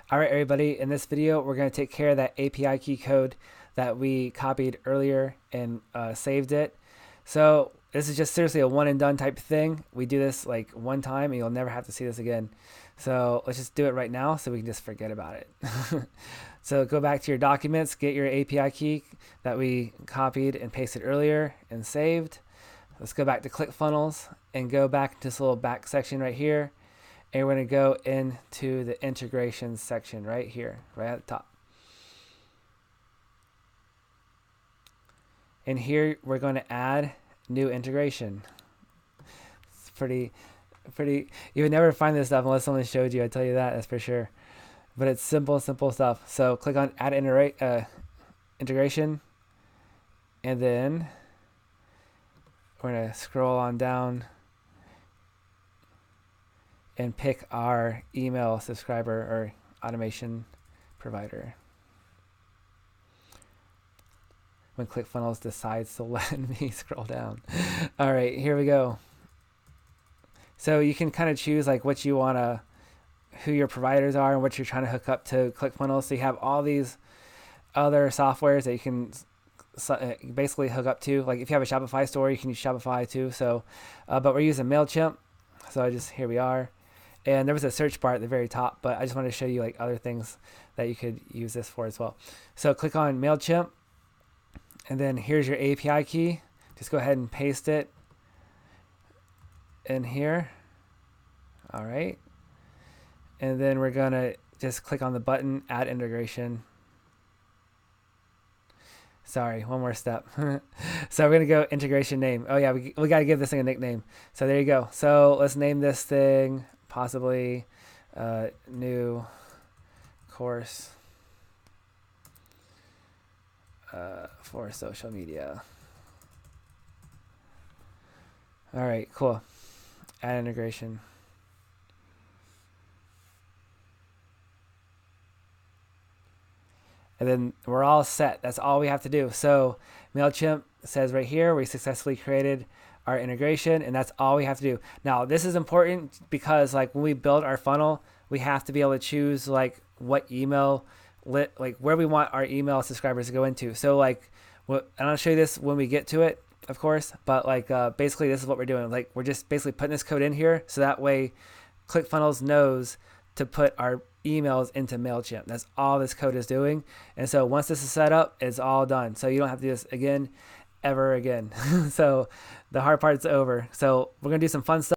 All right, everybody, in this video, we're going to take care of that API key code that we copied earlier and saved it. So this is just seriously a one and done type thing. We do this like one time and you'll never have to see this again. So let's just do it right now so we can just forget about it. So go back to your documents, get your API key that we copied and pasted earlier and saved. Let's go back to ClickFunnels and go back to this little back section right here. And we're going to go into the integrations section right here, right at the top. And here we're going to add new integration. It's pretty, you would never find this stuff unless someone showed you, I tell you that, that's for sure. But it's simple stuff. So click on add integration. And then we're going to scroll on down and pick our email subscriber or automation provider. When ClickFunnels decides to let me scroll down. All right, here we go. So you can kind of choose like what you want to, who your providers are and what you're trying to hook up to ClickFunnels. So you have all these other softwares that you can basically hook up to. Like if you have a Shopify store, you can use Shopify too. So, but we're using MailChimp. So here we are. And there was a search bar at the very top, but I just wanted to show you like other things that you could use this for as well. So click on MailChimp, and then here's your API key. Just go ahead and paste it in here. All right. And then we're gonna just click on the button, add integration. Sorry, one more step. So we're gonna go integration name. Oh yeah, we gotta give this thing a nickname. So there you go. So let's name this thing possibly new course for social media. All right, cool. Add integration. And then we're all set. That's all we have to do. So MailChimp says right here, we successfully created our integration, and that's all we have to do. Now, this is important because like when we build our funnel, we have to be able to choose like what email, like where we want our email subscribers to go into. So like, and I'll show you this when we get to it, of course, but like basically this is what we're doing. Like we're just basically putting this code in here so that way ClickFunnels knows to put our emails into MailChimp. That's all this code is doing. And so once this is set up, it's all done. So you don't have to do this again, ever again. So the hard part's over. So we're going to do some fun stuff.